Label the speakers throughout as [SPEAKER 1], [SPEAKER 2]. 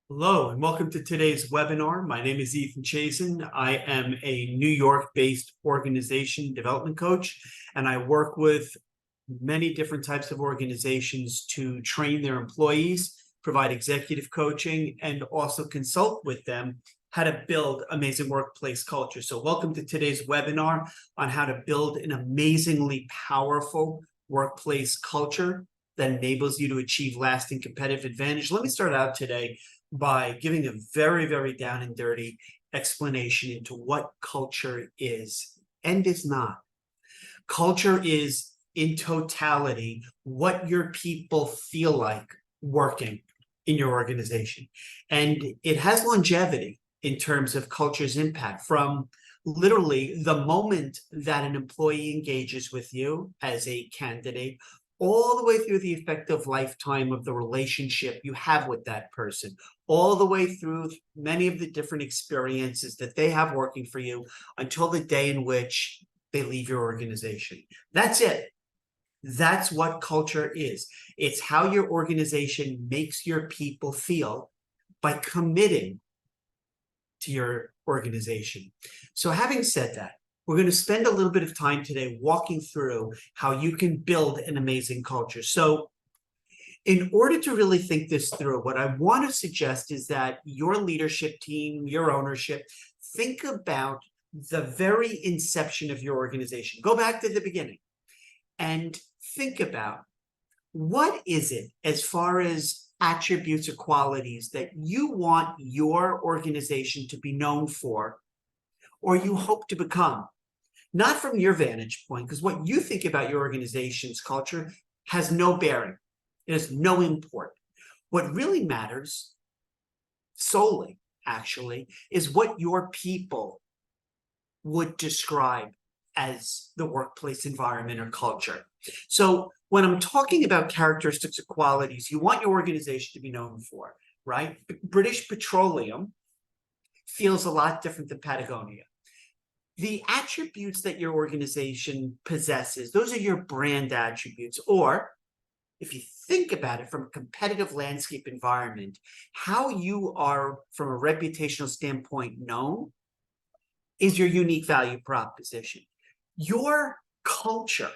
[SPEAKER 1] Hello and welcome to today's webinar. My name is Ethan Chazen. I am a New York-based organization development coach, and I work with many different types of organizations to train their employees, provide executive coaching, and also consult with them how to build amazing workplace culture. So welcome to today's webinar on how to build an amazingly powerful workplace culture that enables you to achieve lasting competitive advantage. Let me start out today by giving a very, very down and dirty explanation into what culture is and is not. Culture is, in totality, what your people feel like working in your organization. And it has longevity in terms of culture's impact from literally the moment that an employee engages with you as a candidate all the way through the effective lifetime of the relationship you have with that person, all the way through many of the different experiences that they have working for you until the day in which they leave your organization. That's it. That's what culture is. It's how your organization makes your people feel by committing to your organization. So having said that, we're going to spend a little bit of time today walking through how you can build an amazing culture. So in order to really think this through, what I want to suggest is that your leadership team, your ownership, think about the very inception of your organization. Go back to the beginning and think about what is it as far as attributes or qualities that you want your organization to be known for or you hope to become. Not from your vantage point, because what you think about your organization's culture has no bearing. It has no import. What really matters solely, actually, is what your people would describe as the workplace environment or culture. So when I'm talking about characteristics or qualities you want your organization to be known for, right? British Petroleum feels a lot different than Patagonia. The attributes that your organization possesses, those are your brand attributes. Or if you think about it from a competitive landscape environment, how you are from a reputational standpoint known is your unique value proposition. Your culture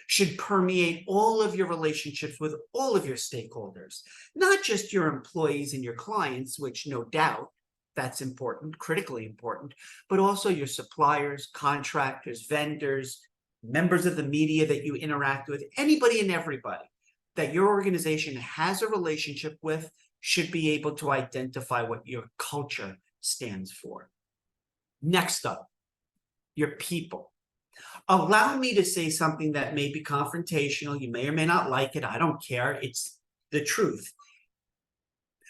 [SPEAKER 1] should permeate all of your relationships with all of your stakeholders, not just your employees and your clients, which no doubt that's important, critically important, but also your suppliers, contractors, vendors, members of the media that you interact with, anybody and everybody that your organization has a relationship with should be able to identify what your culture stands for. Next up, your people. Allow me to say something that may be confrontational. You may or may not like it. I don't care. It's the truth.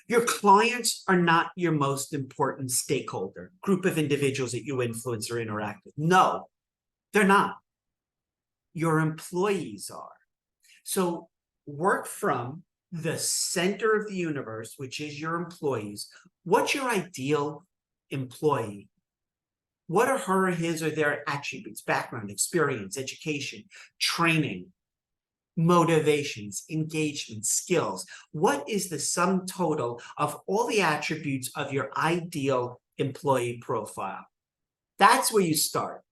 [SPEAKER 1] Your clients are not your most important stakeholder, group of individuals that you influence or interact with. No, they're not. Your employees are. So work from the center of the universe, which is your employees. What's your ideal employee? What are her or his or their attributes, background, experience, education, training, motivations, engagement, skills? What is the sum total of all the attributes of your ideal employee profile? That's where you start.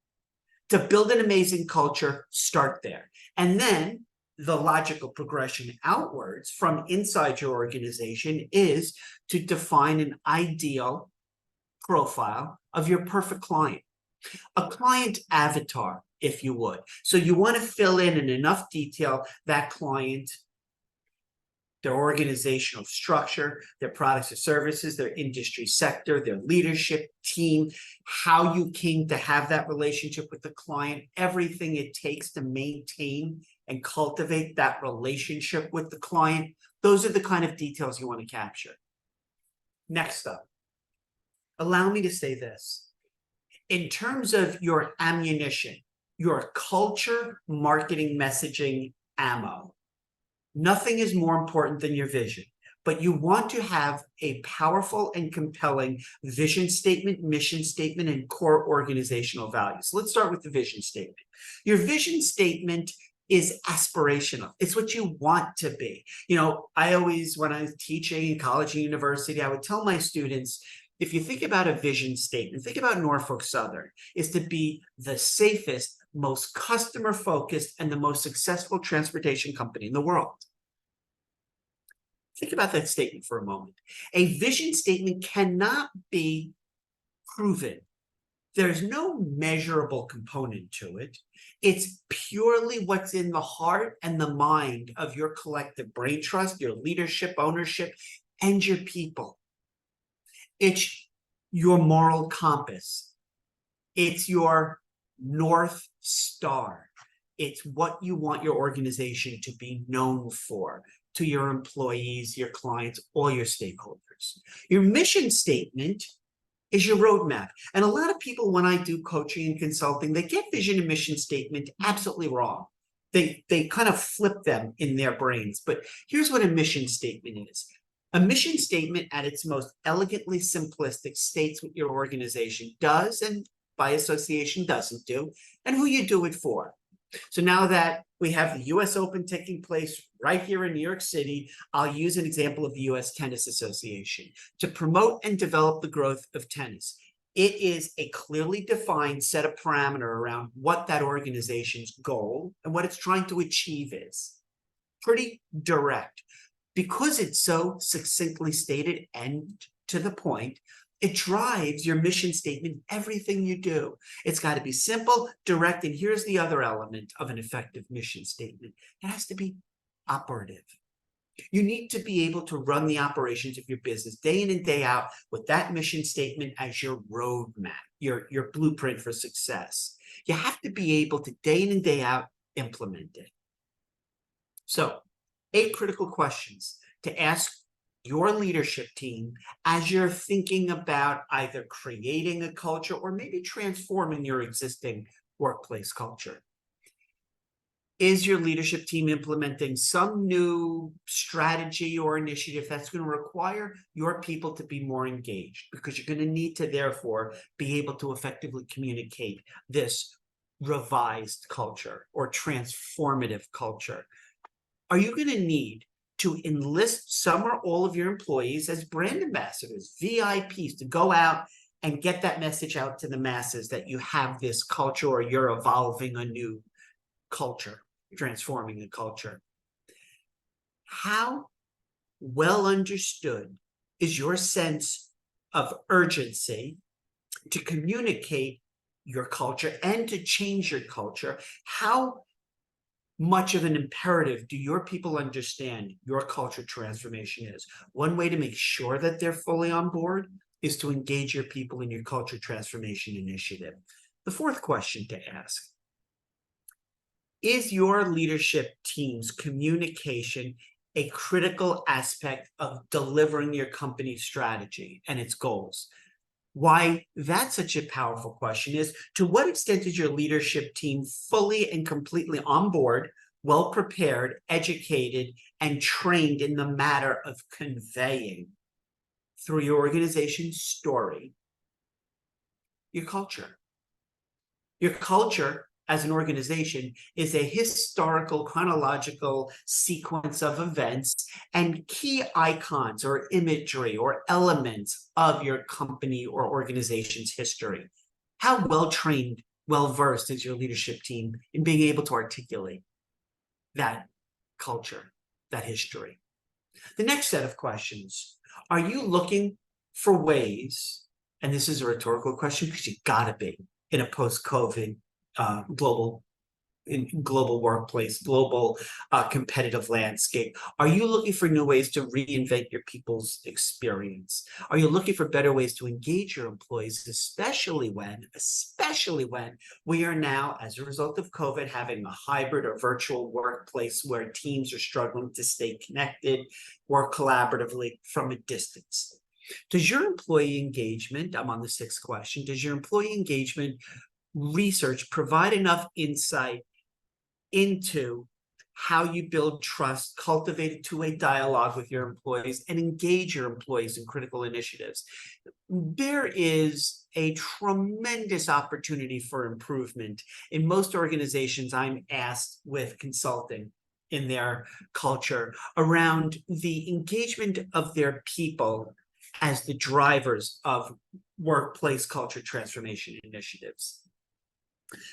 [SPEAKER 1] To build an amazing culture, start there. And then the logical progression outwards from inside your organization is to define an ideal profile of your perfect client, a client avatar, if you would. So you want to fill in enough detail that client, their organizational structure, their products or services, their industry sector, their leadership team, how you came to have that relationship with the client, everything it takes to maintain and cultivate that relationship with the client. Those are the kind of details you want to capture. Next up, allow me to say this. In terms of your ammunition, your culture, marketing, messaging, ammo, nothing is more important than your vision. But you want to have a powerful and compelling vision statement, mission statement, and core organizational values. Let's start with the vision statement. Your vision statement is aspirational. It's what you want to be. You know, I always, when I was teaching in college and university, I would tell my students, if you think about a vision statement, think about Norfolk Southern, is to be the safest, most customer focused, and the most successful transportation company in the world. Think about that statement for a moment. A vision statement cannot be proven. There's no measurable component to it. It's purely what's in the heart and the mind of your collective brain trust, your leadership, ownership, and your people. It's your moral compass. It's your North Star. It's what you want your organization to be known for, to your employees, your clients, all your stakeholders. Your mission statement is your roadmap. And a lot of people, when I do coaching and consulting, they get vision and mission statement absolutely wrong. They kind of flip them in their brains. But here's what a mission statement is. A mission statement at its most elegantly simplistic states what your organization does and by association doesn't do, and who you do it for. So now that we have the US Open taking place right here in New York City, I'll use an example of the US Tennis Association to promote and develop the growth of tennis. It is a clearly defined set of parameters around what that organization's goal and what it's trying to achieve is. Pretty direct. Because it's so succinctly stated and to the point, it drives your mission statement, everything you do. It's got to be simple, direct, and here's the other element of an effective mission statement. It has to be operative. You need to be able to run the operations of your business day in and day out with that mission statement as your roadmap, your blueprint for success. You have to be able to day in and day out implement it. So, 8 critical questions to ask your leadership team as you're thinking about either creating a culture or maybe transforming your existing workplace culture. Is your leadership team implementing some new strategy or initiative that's going to require your people to be more engaged? Because you're going to need to, therefore, be able to effectively communicate this revised culture or transformative culture. Are you going to need to enlist some or all of your employees as brand ambassadors, VIPs, to go out and get that message out to the masses that you have this culture or you're evolving a new culture, transforming a culture? How well understood is your sense of urgency to communicate your culture and to change your culture? How much of an imperative do your people understand your culture transformation is? One way to make sure that they're fully on board is to engage your people in your culture transformation initiative. The 4th question to ask: is your leadership team's communication a critical aspect of delivering your company's strategy and its goals? Why that's such a powerful question is, to what extent is your leadership team fully and completely on board, well prepared, educated, and trained in the matter of conveying through your organization's story your culture? Your culture as an organization is a historical, chronological sequence of events and key icons or imagery or elements of your company or organization's history. How well-trained, well-versed is your leadership team in being able to articulate that culture, that history? The next set of questions: are you looking for ways, and this is a rhetorical question because you gotta be in a post-COVID global workplace, global competitive landscape. Are you looking for new ways to reinvent your people's experience? Are you looking for better ways to engage your employees, especially when we are now, as a result of COVID, having a hybrid or virtual workplace where teams are struggling to stay connected, work collaboratively from a distance? Does your employee engagement, I'm on the 6th question, does your employee engagement research provide enough insight into how you build trust, cultivate a two-way dialogue with your employees, and engage your employees in critical initiatives. There is a tremendous opportunity for improvement. In most organizations I'm asked with consulting in their culture around the engagement of their people as the drivers of workplace culture transformation initiatives.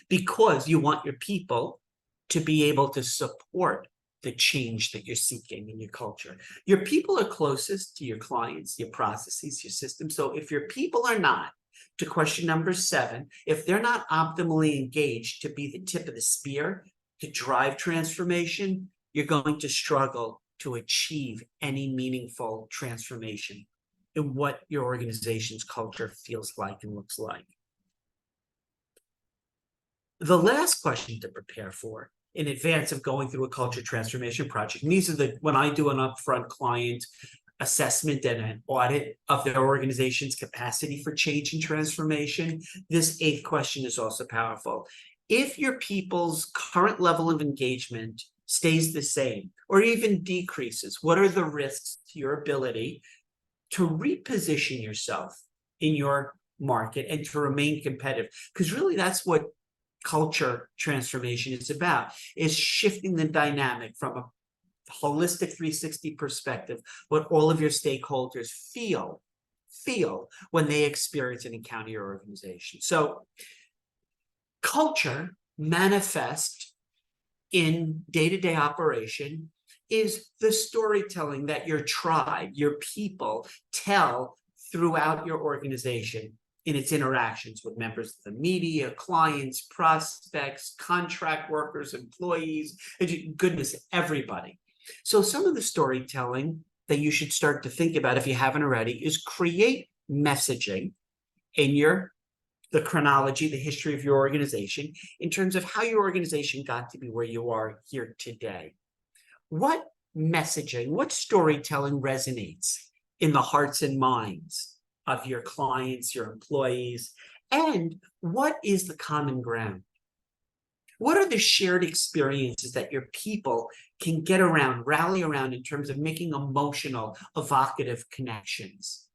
[SPEAKER 1] Because you want your people to be able to support the change that you're seeking in your culture. Your people are closest to your clients, your processes, your systems. So if your people are not, to question number 7, if they're not optimally engaged to be the tip of the spear to drive transformation, you're going to struggle to achieve any meaningful transformation in what your organization's culture feels like and looks like. The last question to prepare for in advance of going through a culture transformation project, and these are when I do an upfront client assessment and an audit of their organization's capacity for change and transformation, this 8th question is also powerful. If your people's current level of engagement stays the same or even decreases, what are the risks to your ability to reposition yourself in your market and to remain competitive? Because really that's what culture transformation is about, is shifting the dynamic from a holistic 360 perspective, what all of your stakeholders feel when they experience and encounter your organization. So culture manifest in day-to-day operation is the storytelling that your tribe, your people tell throughout your organization in its interactions with members of the media, clients, prospects, contract workers, employees, goodness, everybody. So some of the storytelling that you should start to think about, if you haven't already, is create messaging in the chronology, the history of your organization, in terms of how your organization got to be where you are here today. What messaging, what storytelling resonates in the hearts and minds of your clients, your employees, and what is the common ground? What are the shared experiences that your people can get around, rally around in terms of making emotional, evocative connections?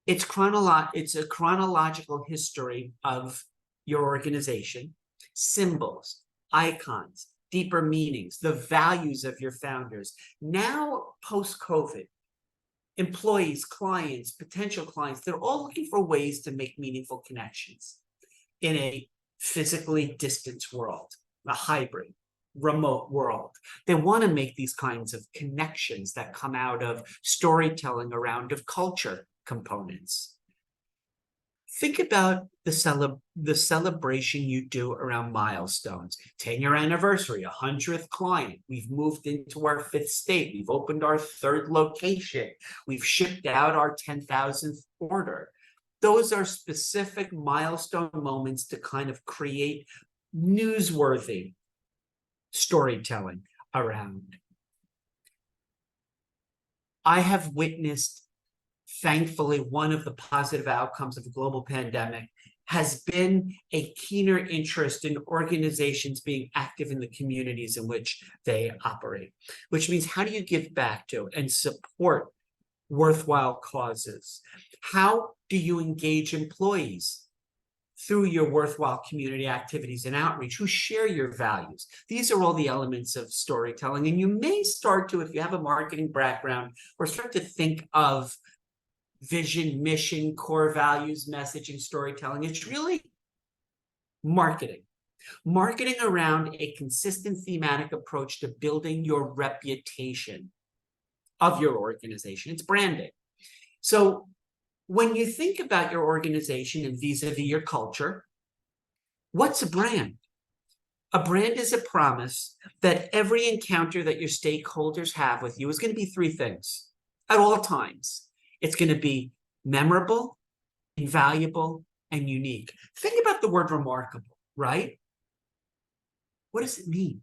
[SPEAKER 1] It's a chronological history of your organization, symbols, icons, deeper meanings, the values of your founders. Now, post-COVID, employees, clients, potential clients, they're all looking for ways to make meaningful connections in a physically distant world, a hybrid, remote world. They want to make these kinds of connections that come out of storytelling around of culture components. Think about the celebration you do around milestones. 10-year anniversary, 100th client. We've moved into our 5th state. We've opened our 3rd location. We've shipped out our 10,000th order. Those are specific milestone moments to kind of create newsworthy storytelling around. I have witnessed, thankfully, one of the positive outcomes of the global pandemic has been a keener interest in organizations being active in the communities in which they operate, which means how do you give back to and support worthwhile causes? How do you engage employees through your worthwhile community activities and outreach who share your values? These are all the elements of storytelling. And you may start to, if you have a marketing background, or start to think of vision, mission, core values, messaging, storytelling. It's really marketing. Marketing around a consistent thematic approach to building your reputation of your organization. It's branding. So when you think about your organization and vis-a-vis your culture, what's a brand? A brand is a promise that every encounter that your stakeholders have with you is going to be 3 things at all times. It's going to be memorable, invaluable, and unique. Think about the word remarkable, right? What does it mean?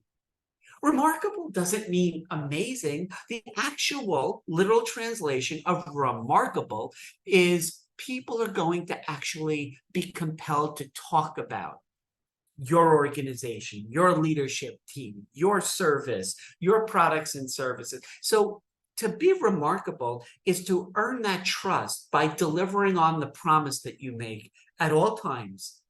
[SPEAKER 1] Remarkable doesn't mean amazing. The actual literal translation of remarkable is people are going to actually be compelled to talk about your organization, your leadership team, your service, your products and services. So to be remarkable is to earn that trust by delivering on the promise that you make at all times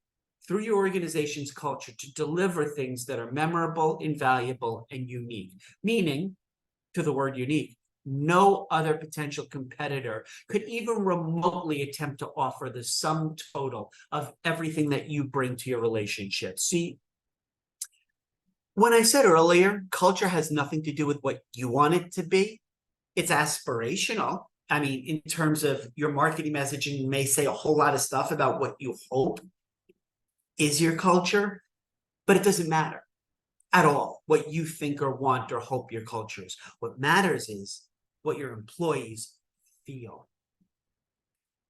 [SPEAKER 1] through your organization's culture to deliver things that are memorable, invaluable, and unique. Meaning, to the word unique, no other potential competitor could even remotely attempt to offer the sum total of everything that you bring to your relationship. See, when I said earlier, culture has nothing to do with what you want it to be, it's aspirational. I mean, in terms of your marketing messaging may say a whole lot of stuff about what you hope is your culture, but it doesn't matter at all what you think or want or hope your culture is. What matters is what your employees feel.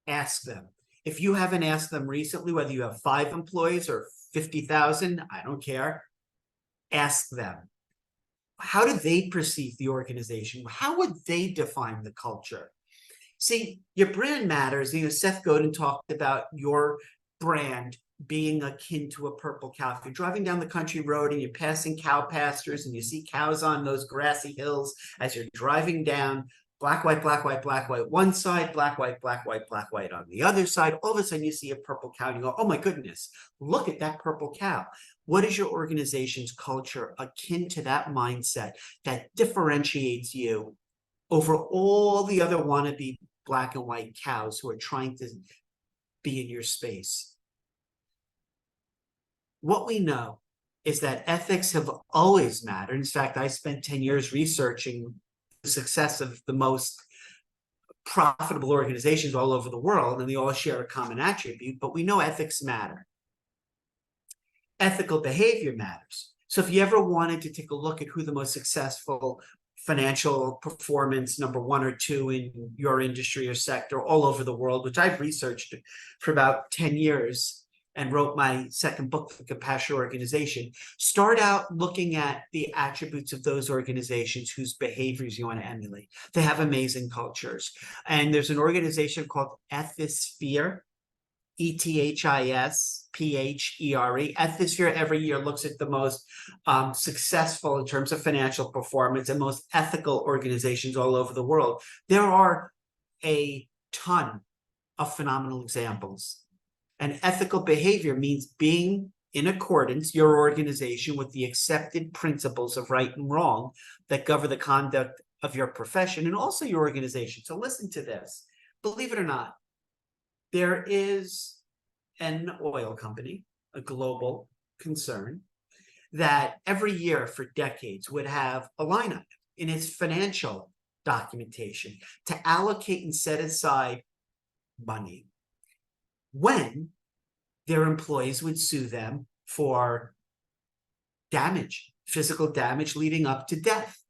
[SPEAKER 1] Ask them. If you haven't asked them recently, whether you have 5 employees or 50,000, I don't care. Ask them. How do they perceive the organization? How would they define the culture? See, your brand matters. You know, Seth Godin talked about your brand being akin to a purple cow. If you're driving down the country road and you're passing cow pastures and you see cows on those grassy hills as you're driving down, black, white, black, white, black, white, one side, black, white, black, white, black, white on the other side, all of a sudden you see a purple cow and you go, oh my goodness, look at that purple cow. What is your organization's culture akin to that mindset that differentiates you over all the other wannabe black and white cows who are trying to be in your space? What we know is that ethics have always mattered. In fact, I spent 10 years researching the success of the most profitable organizations all over the world, and they all share a common attribute, but we know ethics matter. Ethical behavior matters. So if you ever wanted to take a look at who the most successful financial performance number 1 or 2 in your industry or sector all over the world, which I've researched for about 10 years and wrote my second book for Compassionate Organization, start out looking at the attributes of those organizations whose behaviors you want to emulate. They have amazing cultures. And there's an organization called Ethisphere, Ethisphere. Ethisphere every year looks at the most successful in terms of financial performance and most ethical organizations all over the world. There are a ton of phenomenal examples. And ethical behavior means being in accordance, your organization, with the accepted principles of right and wrong that govern the conduct of your profession and also your organization. So listen to this. Believe it or not, there is an oil company, a global concern, that every year for decades would have a line item in its financial documentation to allocate and set aside money when their employees would sue them for damage, physical damage leading up to death.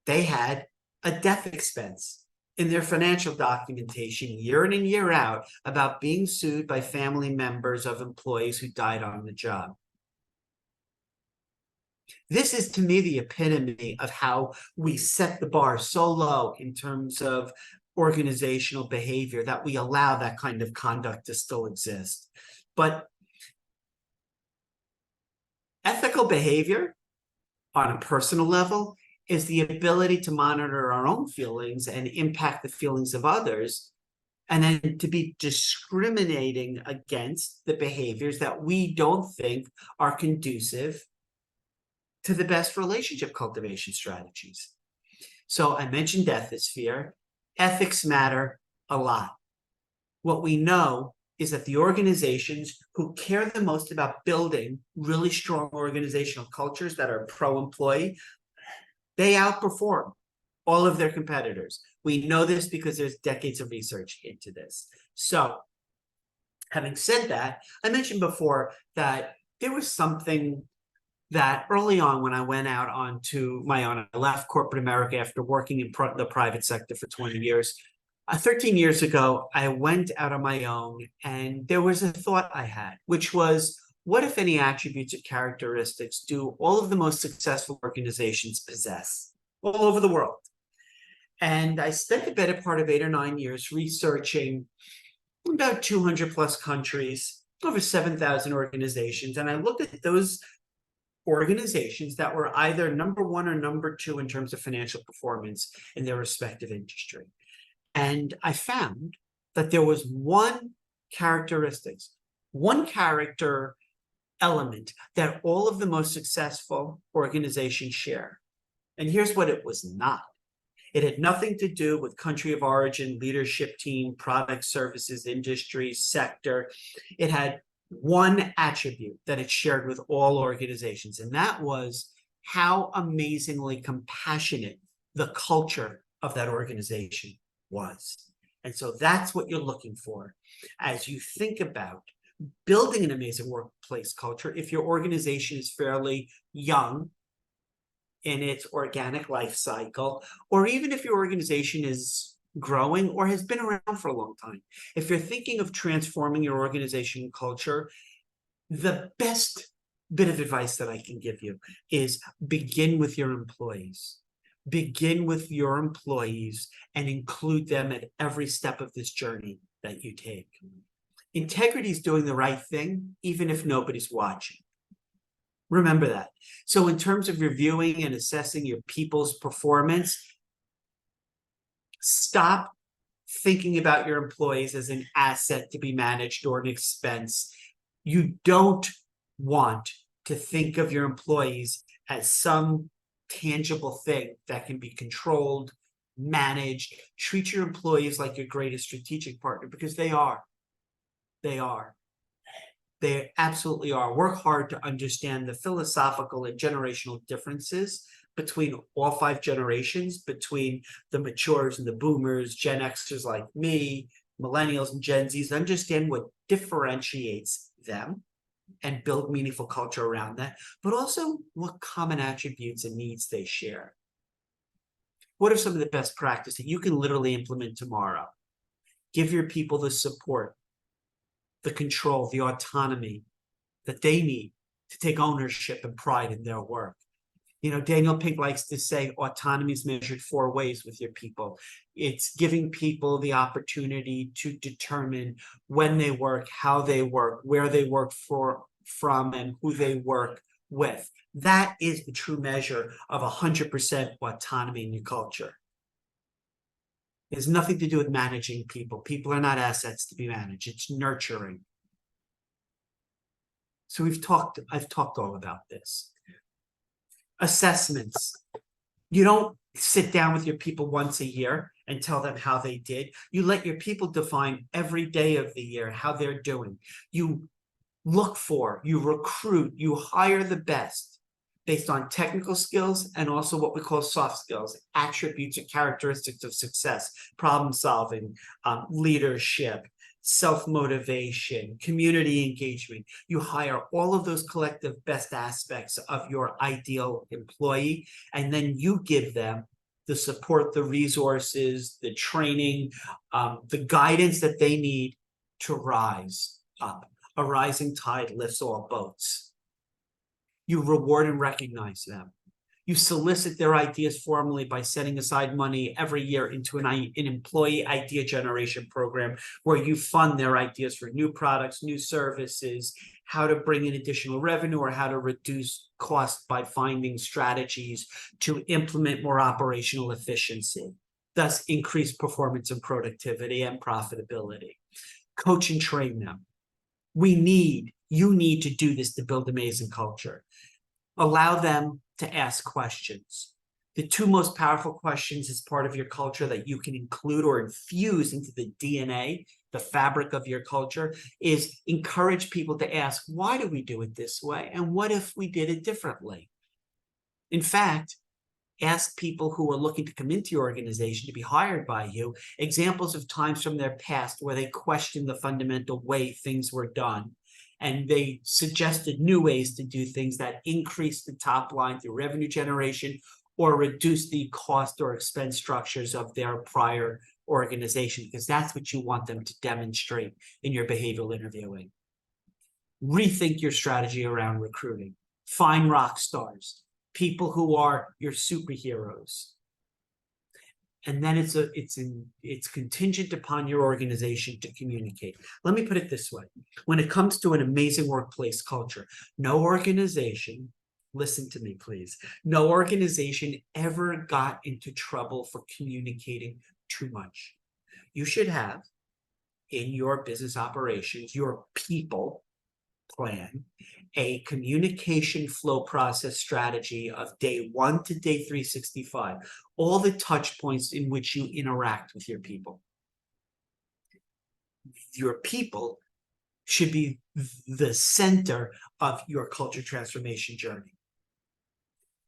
[SPEAKER 1] They had a death expense in their financial documentation year in and year out about being sued by family members of employees who died on the job. This is, to me, the epitome of how we set the bar so low in terms of organizational behavior that we allow that kind of conduct to still exist. But ethical behavior on a personal level is the ability to monitor our own feelings and impact the feelings of others, and then to be discriminating against the behaviors that we don't think are conducive to the best relationship cultivation strategies. So I mentioned Ethisphere. Ethics matter a lot. What we know is that the organizations who care the most about building really strong organizational cultures that are pro-employee, they outperform all of their competitors. We know this because there's decades of research into this. So having said that, I mentioned before that there was something that early on when I went out onto my own, I left corporate America after working in the private sector for 20 years. 13 years ago, I went out on my own, and there was a thought I had, which was, what if any attributes or characteristics do all of the most successful organizations possess all over the world? And I spent the better part of 8 or 9 years researching about 200 plus countries over 7,000 organizations. And I looked at those organizations that were either number one or number two in terms of financial performance in their respective industry. And I found that there was one character element that all of the most successful organizations share. And here's what it was not. It had nothing to do with country of origin, leadership team, product, services, industry, sector. It had one attribute that it shared with all organizations, and that was how amazingly compassionate the culture of that organization was. And so that's what you're looking for as you think about building an amazing workplace culture. If your organization is fairly young in its organic life cycle, or even if your organization is growing or has been around for a long time, if you're thinking of transforming your organization culture, the best bit of advice that I can give you is begin with your employees. Begin with your employees and include them at every step of this journey that you take. Integrity is doing the right thing, even if nobody's watching. Remember that. So in terms of reviewing and assessing your people's performance, stop thinking about your employees as an asset to be managed or an expense. You don't want to think of your employees as some tangible thing that can be controlled, managed. Treat your employees like your greatest strategic partner, because they are. They are. They absolutely are. Work hard to understand the philosophical and generational differences between all 5 generations, between the matures and the boomers, Gen Xers like me, millennials and Gen Zs. Understand what differentiates them and build meaningful culture around that, but also what common attributes and needs they share. What are some of the best practices that you can literally implement tomorrow? Give your people the support, the control, the autonomy that they need to take ownership and pride in their work. You know, Daniel Pink likes to say autonomy is measured 4 ways with your people. It's giving people the opportunity to determine when they work, how they work, where they work from, and who they work with. That is the true measure of 100% autonomy in your culture. It has nothing to do with managing people. People are not assets to be managed. It's nurturing. So I've talked all about this. Assessments. You don't sit down with your people once a year and tell them how they did. You let your people define every day of the year how they're doing. You look for, you recruit, you hire the best based on technical skills and also what we call soft skills, attributes or characteristics of success, problem solving, leadership, self-motivation, community engagement. You hire all of those collective best aspects of your ideal employee, and then you give them the support, the resources, the training, the guidance that they need to rise up. A rising tide lifts all boats. You reward and recognize them. You solicit their ideas formally by setting aside money every year into an employee idea generation program where you fund their ideas for new products, new services, how to bring in additional revenue, or how to reduce costs by finding strategies to implement more operational efficiency, thus increase performance and productivity and profitability. Coach and train them. You need to do this to build amazing culture. Allow them to ask questions. The 2 most powerful questions as part of your culture that you can include or infuse into the DNA, the fabric of your culture, is encourage people to ask, why do we do it this way? And what if we did it differently? In fact, ask people who are looking to come into your organization to be hired by you examples of times from their past where they questioned the fundamental way things were done, and they suggested new ways to do things that increase the top line through revenue generation or reduce the cost or expense structures of their prior organization, because that's what you want them to demonstrate in your behavioral interviewing. Rethink your strategy around recruiting. Find rock stars, people who are your superheroes, And then it's contingent upon your organization to communicate. Let me put it this way. When it comes to an amazing workplace culture, no organization, listen to me, please, no organization ever got into trouble for communicating too much. You should have in your business operations, your people plan, a communication flow process strategy of day 1 to day 365, all the touch points in which you interact with your people. Your people should be the center of your culture transformation journey.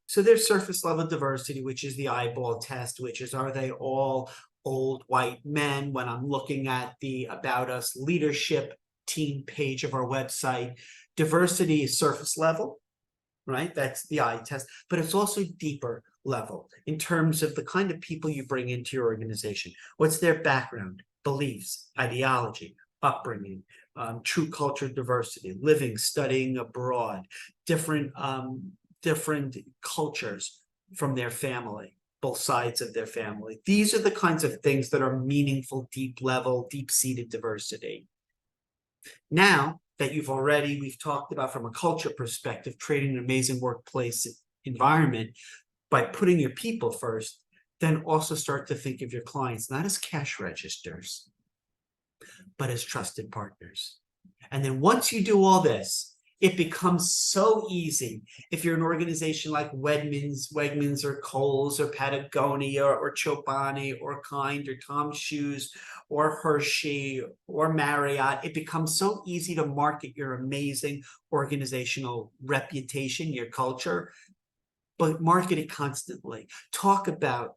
[SPEAKER 1] So there's surface level diversity, which is the eyeball test, which is, are they all old white men? When I'm looking at the About Us leadership team page of our website, diversity is surface level, right? That's the eye test, but it's also deeper level in terms of the kind of people you bring into your organization. What's their background, beliefs, ideology, upbringing, true culture diversity, living, studying abroad, different cultures from their family, both sides of their family. These are the kinds of things that are meaningful, deep level, deep-seated diversity. Now that we've talked about from a culture perspective, creating an amazing workplace environment by putting your people first, then also start to think of your clients not as cash registers, but as trusted partners. And then once you do all this, it becomes so easy. If you're an organization like Wegmans or Kohl's or Patagonia or Chobani or Kind or Tom's Shoes or Hershey or Marriott, it becomes so easy to market your amazing organizational reputation, your culture, but market it constantly. Talk about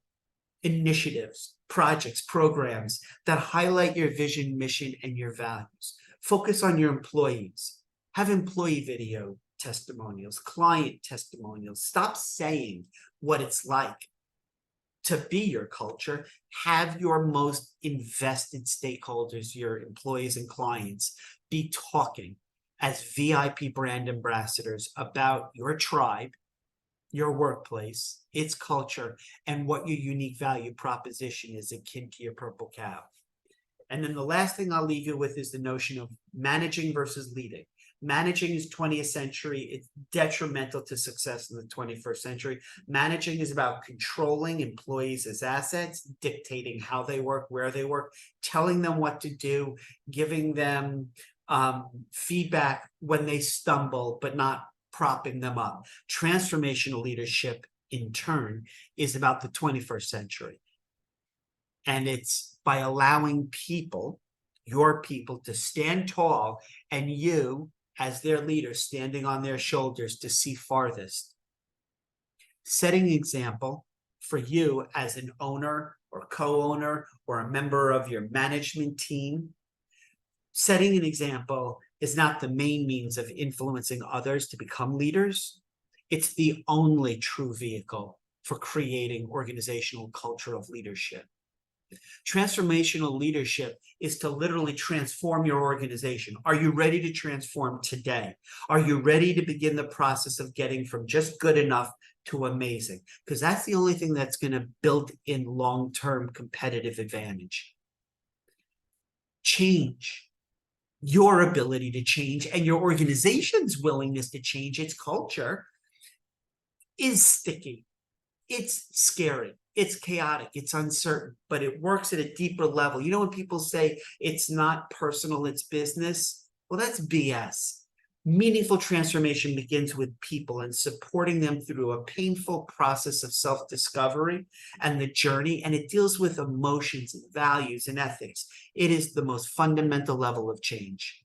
[SPEAKER 1] initiatives, projects, programs that highlight your vision, mission, and your values. Focus on your employees. Have employee video testimonials, client testimonials. Stop saying what it's like to be your culture. Have your most invested stakeholders, your employees and clients, be talking as VIP brand ambassadors about your tribe, your workplace, its culture, and what your unique value proposition is akin to your purple cow. And then the last thing I'll leave you with is the notion of managing versus leading. Managing is 20th century. It's detrimental to success in the 21st century. Managing is about controlling employees as assets, dictating how they work, where they work, telling them what to do, giving them feedback when they stumble, but not propping them up. Transformational leadership, in turn, is about the 21st century. And it's by allowing people, your people, to stand tall, and you, as their leader, standing on their shoulders to see farthest. Setting an example for you as an owner or co-owner or a member of your management team. Setting an example is not the main means of influencing others to become leaders. It's the only true vehicle for creating organizational culture of leadership. Transformational leadership is to literally transform your organization. Are you ready to transform today? Are you ready to begin the process of getting from just good enough to amazing? Because that's the only thing that's going to build in long-term competitive advantage. Change. Your ability to change and your organization's willingness to change its culture is sticky. It's scary. It's chaotic. It's uncertain, but it works at a deeper level. You know, when people say it's not personal, it's business, well, that's BS. Meaningful transformation begins with people and supporting them through a painful process of self-discovery and the journey, and it deals with emotions and values and ethics. It is the most fundamental level of change.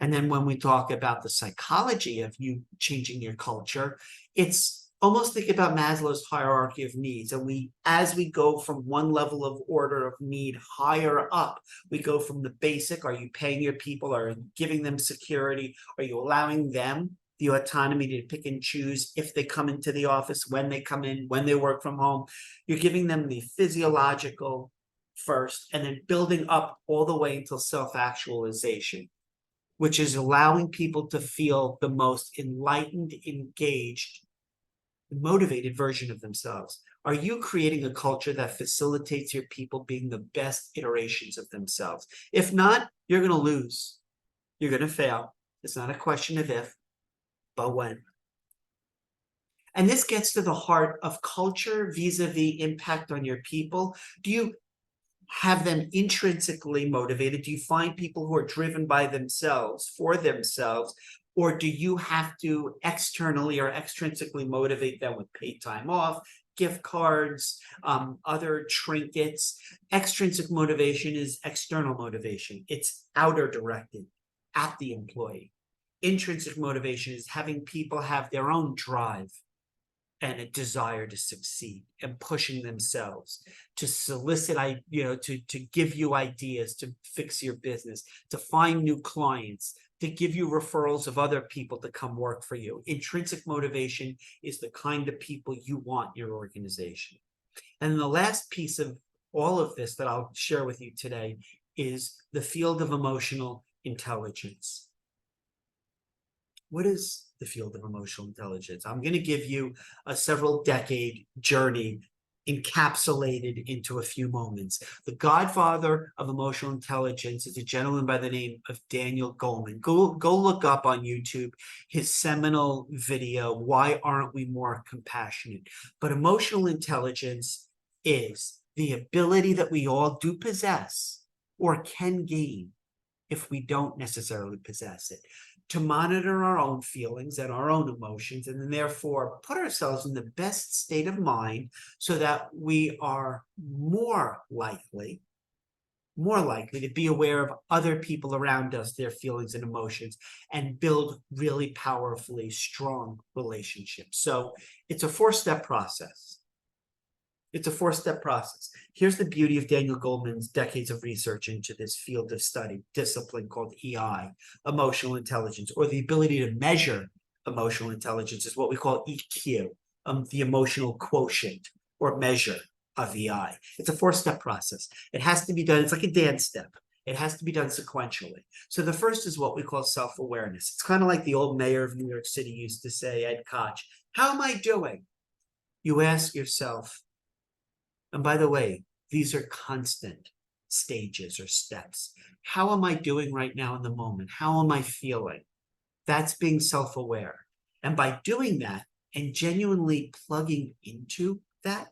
[SPEAKER 1] And then when we talk about the psychology of you changing your culture, it's almost think about Maslow's hierarchy of needs. And as we go from one level of order of need higher up, we go from the basic, are you paying your people? Are you giving them security? Are you allowing them the autonomy to pick and choose if they come into the office, when they come in, when they work from home? You're giving them the physiological first, and then building up all the way until self-actualization, which is allowing people to feel the most enlightened, engaged, the motivated version of themselves? Are you creating a culture that facilitates your people being the best iterations of themselves? If not, you're going to lose. You're going to fail. It's not a question of if, but when. And this gets to the heart of culture vis-a-vis impact on your people. Do you have them intrinsically motivated? Do you find people who are driven by themselves, for themselves, or do you have to externally or extrinsically motivate them with paid time off, gift cards, other trinkets? Extrinsic motivation is external motivation. It's outer directed at the employee. Intrinsic motivation is having people have their own drive and a desire to succeed and pushing themselves to solicit, to give you ideas, to fix your business, to find new clients, to give you referrals of other people to come work for you. Intrinsic motivation is the kind of people you want in your organization. And the last piece of all of this that I'll share with you today is the field of emotional intelligence. What is the field of emotional intelligence? I'm going to give you a several decade journey encapsulated into a few moments. The godfather of emotional intelligence is a gentleman by the name of Daniel Goleman. Go look up on YouTube his seminal video, Why Aren't We More Compassionate? But emotional intelligence is the ability that we all do possess or can gain if we don't necessarily possess it, to monitor our own feelings and our own emotions, and then therefore put ourselves in the best state of mind so that we are more likely to be aware of other people around us, their feelings and emotions, and build really powerfully strong relationships. So it's a four-step process. It's a four-step process. Here's the beauty of Daniel Goleman's decades of research into this field of study, discipline called EI, emotional intelligence, or the ability to measure emotional intelligence is what we call EQ, the emotional quotient or measure of EI. It's a four-step process. It has to be done, it's like a dance step. It has to be done sequentially. So the first is what we call self-awareness. It's kind of like the old mayor of New York City used to say, Ed Koch, how am I doing? You ask yourself, and by the way, these are constant stages or steps. How am I doing right now in the moment? How am I feeling? That's being self-aware. And by doing that and genuinely plugging into that,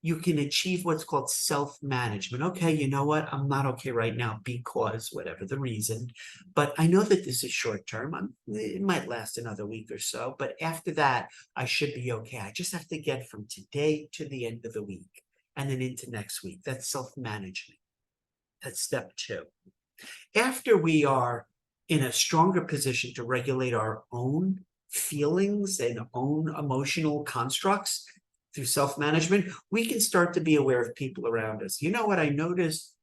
[SPEAKER 1] you can achieve what's called self-management. Okay, you know what? I'm not okay right now because whatever the reason, but I know that this is short term. It might last another week or so, but after that, I should be okay. I just have to get from today to the end of the week and then into next week. That's self-management. That's step two. After we are in a stronger position to regulate our own feelings and own emotional constructs through self-management, we can start to be aware of people around us. You know what I noticed?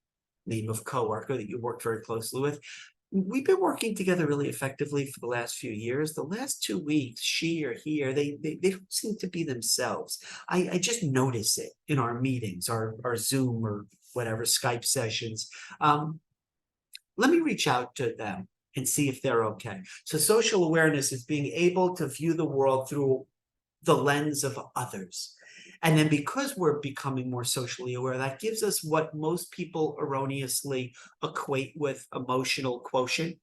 [SPEAKER 1] Name of coworker that you worked very closely with. We've been working together really effectively for the last few years. The last 2 weeks, she or he, or they don't seem to be themselves. I just notice it in our meetings, our Zoom or whatever, Skype sessions. Let me reach out to them and see if they're okay. So social awareness is being able to view the world through the lens of others. And then because we're becoming more socially aware, that gives us what most people erroneously equate with emotional quotient,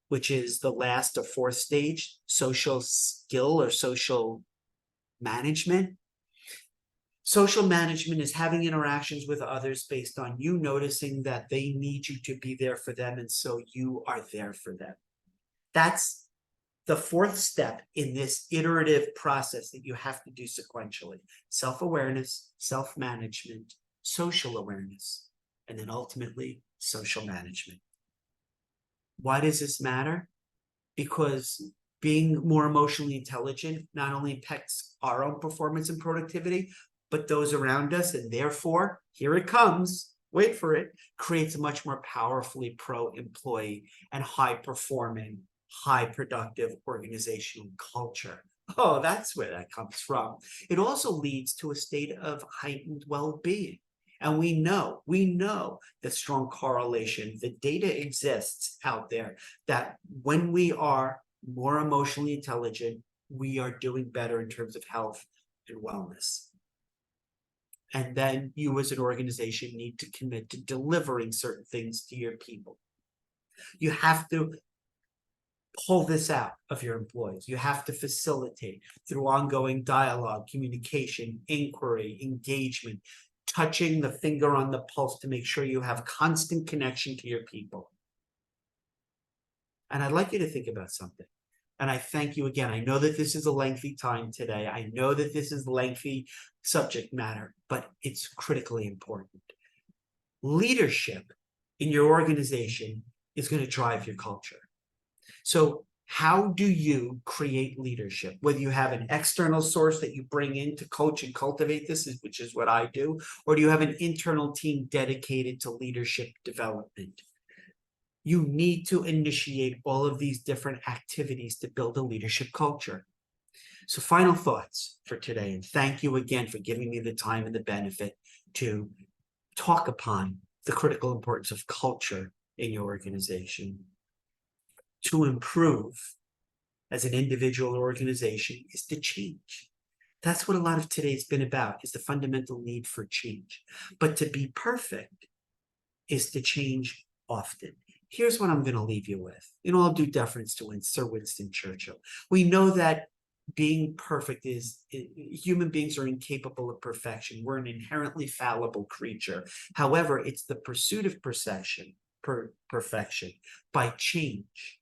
[SPEAKER 1] which is the last or fourth stage, social skill or social management. Social management is having interactions with others based on you noticing that they need you to be there for them, and so you are there for them. That's the fourth step in this iterative process that you have to do sequentially: self-awareness, self-management, social awareness, and then ultimately social management. Why does this matter? Because being more emotionally intelligent not only impacts our own performance and productivity, but those around us, and therefore, here it comes, wait for it, creates a much more powerfully pro-employee and high-performing, high-productive organizational culture. Oh, that's where that comes from. It also leads to a state of heightened well-being. And we know the strong correlation, the data exists out there, that when we are more emotionally intelligent, we are doing better in terms of health, and wellness. And then you as an organization need to commit to delivering certain things to your people. You have to pull this out of your employees. You have to facilitate through ongoing dialogue, communication, inquiry, engagement, touching the finger on the pulse to make sure you have constant connection to your people. And I'd like you to think about something. And I thank you again. I know that this is a lengthy time today. I know that this is lengthy subject matter, but it's critically important. Leadership in your organization is going to drive your culture. So how do you create leadership? Whether you have an external source that you bring in to coach and cultivate this, which is what I do, or do you have an internal team dedicated to leadership development? You need to initiate all of these different activities to build a leadership culture. So final thoughts for today, and thank you again for giving me the time and the benefit to talk upon the critical importance of culture in your organization. To improve as an individual or organization is to change. That's what a lot of today's been about, is the fundamental need for change. But to be perfect is to change often. Here's what I'm going to leave you with. In all due deference to Sir Winston Churchill, we know that being perfect is, human beings are incapable of perfection. We're an inherently fallible creature. However, it's the pursuit of perfection by change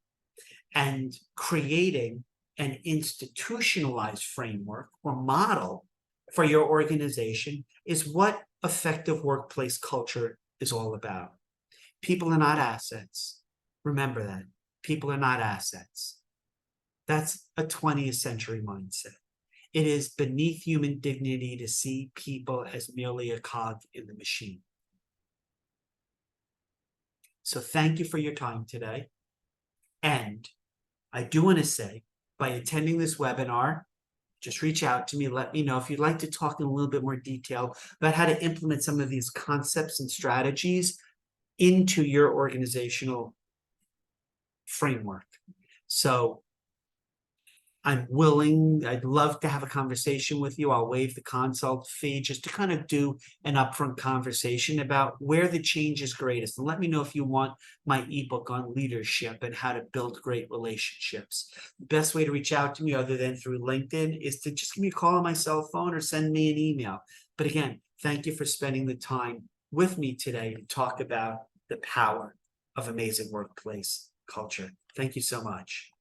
[SPEAKER 1] and creating an institutionalized framework or model for your organization is what effective workplace culture is all about. People are not assets. Remember that. People are not assets. That's a 20th century mindset. It is beneath human dignity to see people as merely a cog in the machine. So thank you for your time today. And I do want to say, by attending this webinar, just reach out to me, let me know if you'd like to talk in a little bit more detail about how to implement some of these concepts and strategies into your organizational framework. So I'd love to have a conversation with you. I'll waive the consult fee just to kind of do an upfront conversation about where the change is greatest. And let me know if you want my ebook on leadership and how to build great relationships. The best way to reach out to me other than through LinkedIn is to just give me a call on my cell phone or send me an email. But again, thank you for spending the time with me today to talk about the power of amazing workplace culture. Thank you so much.